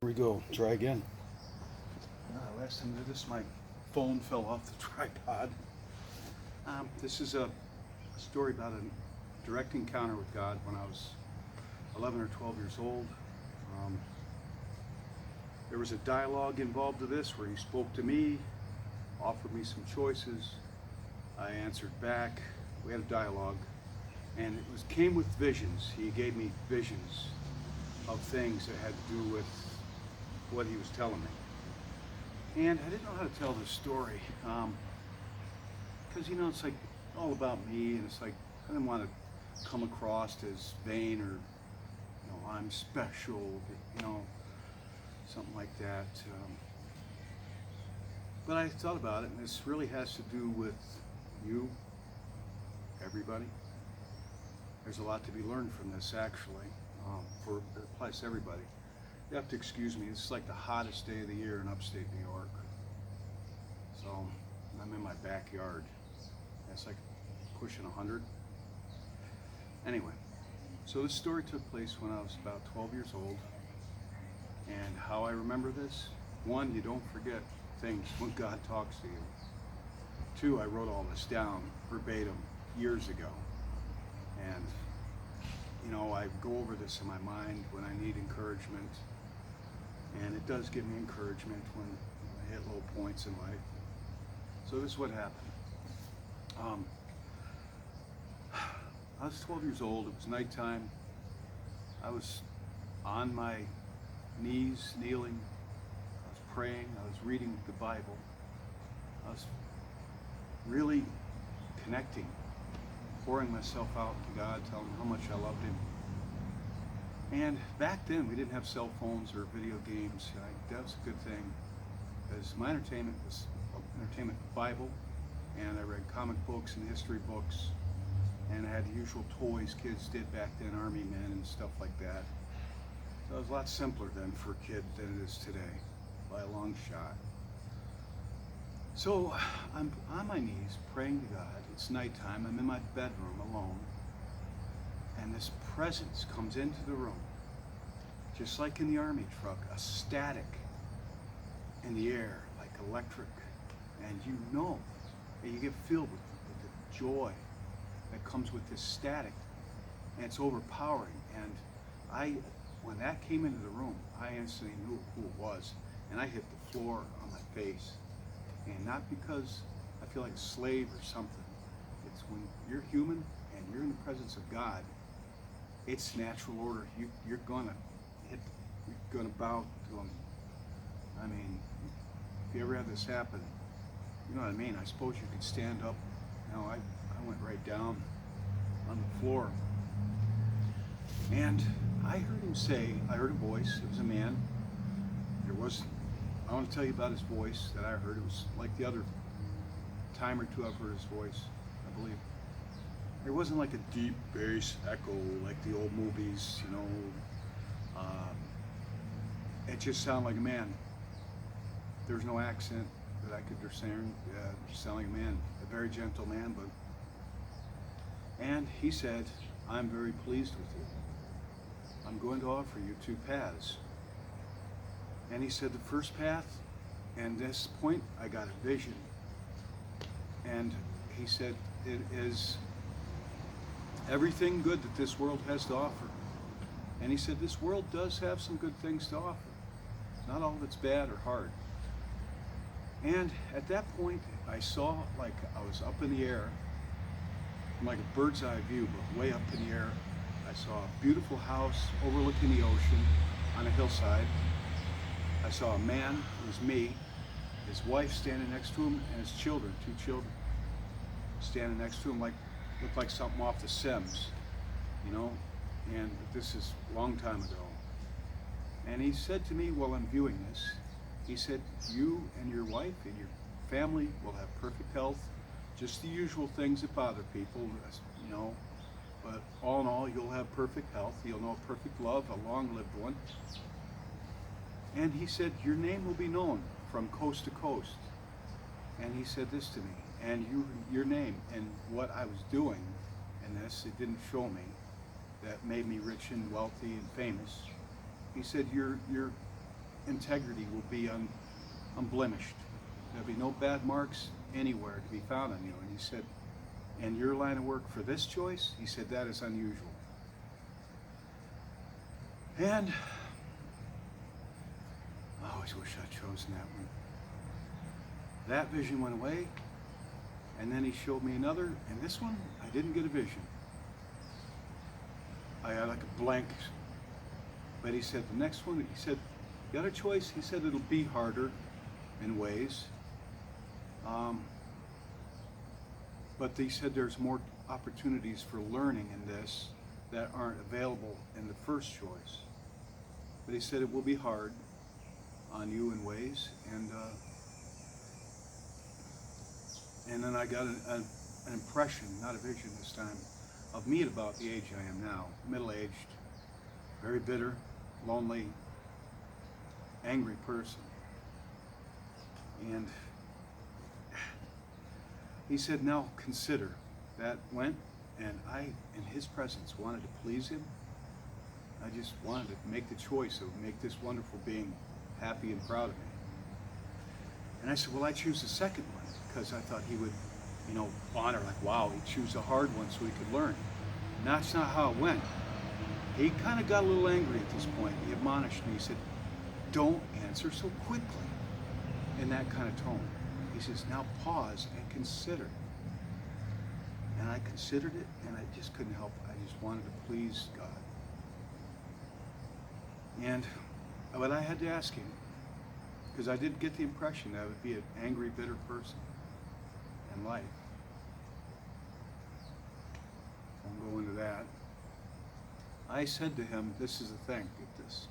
Here we go. Try again. Last time I did this, my phone fell off the tripod. This is a story about a direct encounter with God when I was 11 or 12 years old. There was a dialogue involved with this where he spoke to me, offered me some choices. I answered back. We had a dialogue, and it came with visions. He gave me visions of things that had to do with what he was telling me. And I didn't know how to tell this story because it's like all about me, and it's like I didn't want to come across as vain or I'm special, something like that. But I thought about it, and this really has to do with you, everybody. There's a lot to be learned from this, actually. It applies to everybody. You have to excuse me. It's like the hottest day of the year in upstate New York. So I'm in my backyard. It's like pushing 100. Anyway, so this story took place when I was about 12 years old. And how I remember this: one, you don't forget things when God talks to you. Two, I wrote all this down verbatim years ago. And I go over this in my mind when I need encouragement. And it does give me encouragement when I hit low points in life. So this is what happened. I was 12 years old. It was nighttime. I was on my knees, kneeling. I was praying. I was reading the Bible. I was really connecting, pouring myself out to God, telling him how much I loved him. And back then, we didn't have cell phones or video games. That was a good thing, because my entertainment was Bible, and I read comic books and history books, and I had the usual toys kids did back then, army men and stuff like that. So it was a lot simpler then for a kid than it is today, by a long shot. So I'm on my knees praying to God. It's nighttime. I'm in my bedroom alone. And this presence comes into the room, just like in the army truck, a static in the air, like electric. And and you get filled with the joy that comes with this static. And it's overpowering. And when that came into the room, I instantly knew who it was. And I hit the floor on my face. And not because I feel like a slave or something. It's when you're human and you're in the presence of God, it's natural order. You're gonna bow to him. I mean, if you ever had this happen, you know what I mean. I suppose you could stand up. I went right down on the floor. And I heard him say, I heard a voice. It was a man. I want to tell you about his voice that I heard. It was like the other time or two I've heard his voice, I believe. It wasn't like a deep bass echo like the old movies, It just sounded like a man. There was no accent that I could discern. Just sounded like a man, a very gentle man. And he said, "I'm very pleased with you. I'm going to offer you two paths." And he said the first path, and this point I got a vision. And he said, it is everything good that this world has to offer. And he said, this world does have some good things to offer. Not all of it's bad or hard. And at that point, I saw like I was up in the air, like a bird's eye view, but way up in the air. I saw a beautiful house overlooking the ocean on a hillside. I saw a man, it was me, his wife standing next to him, and his children, two children, standing next to him, looked like something off The Sims, and this is a long time ago. And he said to me while I'm viewing this, he said, you and your wife and your family will have perfect health, just the usual things that bother people, but all in all, you'll have perfect health, you'll know perfect love, a long-lived one. And he said, your name will be known from coast to coast. And he said this to me, and your name, and what I was doing in this, it didn't show me, that made me rich and wealthy and famous. He said, your integrity will be unblemished. There'll be no bad marks anywhere to be found on you. And he said, and your line of work for this choice, he said, that is unusual. And I always wish I'd chosen that one. That vision went away, and then he showed me another, and this one, I didn't get a vision. I had like a blank. But he said the next one, he said, the other choice, he said it'll be harder in ways. But he said there's more opportunities for learning in this that aren't available in the first choice. But he said it will be hard on you in ways. And then I got an impression, not a vision this time, of me at about the age I am now, middle-aged, very bitter, lonely, angry person. And he said, now consider. That went, and I, in his presence, wanted to please him. I just wanted to make the choice of make this wonderful being happy and proud of me. And I said, well, I choose the second one, because I thought he would, honor, like, wow, he'd choose a hard one so he could learn. And that's not how it went. He kind of got a little angry at this point. He admonished me. He said, don't answer so quickly, in that kind of tone. He says, now pause and consider. And I considered it, and I just couldn't help it. I just wanted to please God. And but I had to ask him, because I did get the impression that I would be an angry, bitter person in life. Won't go into that. I said to him, this is the thing, get this.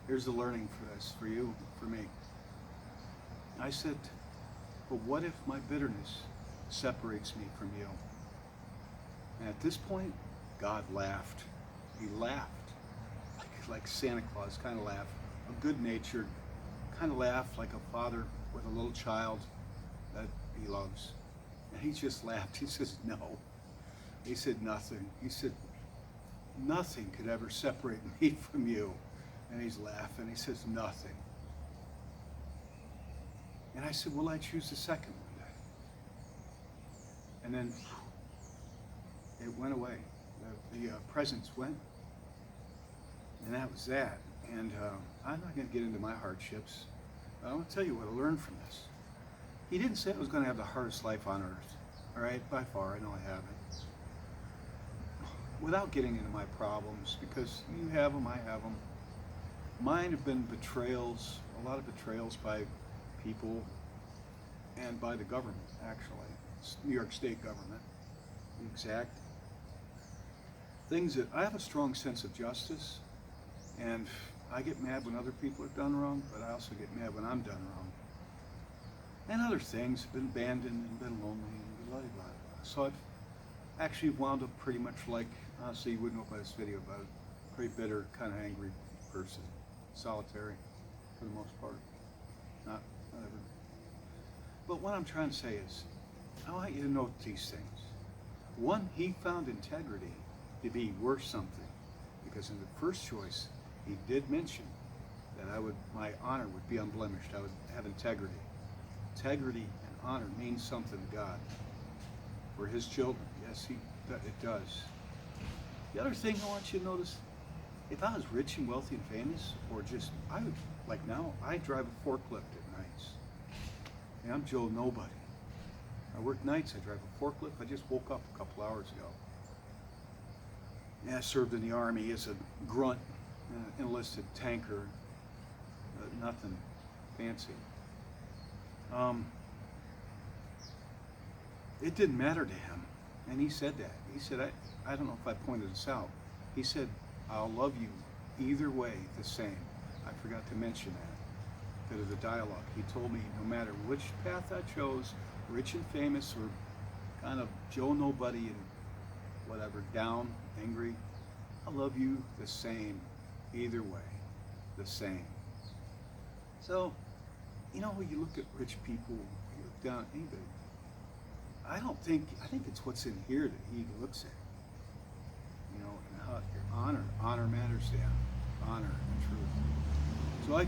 Here's the learning for this, for you, for me. I said, but what if my bitterness separates me from you? And at this point, God laughed. He laughed, like Santa Claus kind of laughed, a good-natured kind of laugh, like a father with a little child that he loves. And he just laughed. He says, no. He said, nothing. He said, nothing could ever separate me from you. And he's laughing. He says, nothing. And I said, well, I choose the second one then. And then it went away. The presence went. And that was that. And I'm not going to get into my hardships. But I want to tell you what I learned from this. He didn't say I was going to have the hardest life on earth. All right, by far, I know I haven't. Without getting into my problems, because you have them, I have them. Mine have been betrayals, a lot of betrayals by people and by the government, actually. It's New York State government, the exact. Things that, I have a strong sense of justice, and I get mad when other people have done wrong, but I also get mad when I'm done wrong. And other things, been abandoned and been lonely and blah, blah, blah. So I've actually wound up pretty much like, honestly, you wouldn't know by this video, but a pretty bitter, kind of angry person. Solitary, for the most part. Not ever. But what I'm trying to say is, I want you to note these things. One, he found integrity to be worth something, because in the first choice, he did mention that my honor would be unblemished. I would have integrity. Integrity and honor means something to God. For his children, yes, it does. The other thing I want you to notice, if I was rich and wealthy and famous, or just, I would, like now, I drive a forklift at nights. And I'm Joe Nobody. I work nights, I drive a forklift. I just woke up a couple hours ago. And I served in the Army as a grunt, enlisted tanker, nothing fancy. It didn't matter to him, and he said that. He said, I don't know if I pointed this out. He said, I'll love you either way the same. I forgot to mention that. Bit of the dialogue. He told me no matter which path I chose, rich and famous or kind of Joe Nobody and whatever, down, angry, I love you the same, either way, the same. So, when you look at rich people, you look down at anybody, I think it's what's in here that he looks at. And how your honor matters to him. Honor and truth. So So I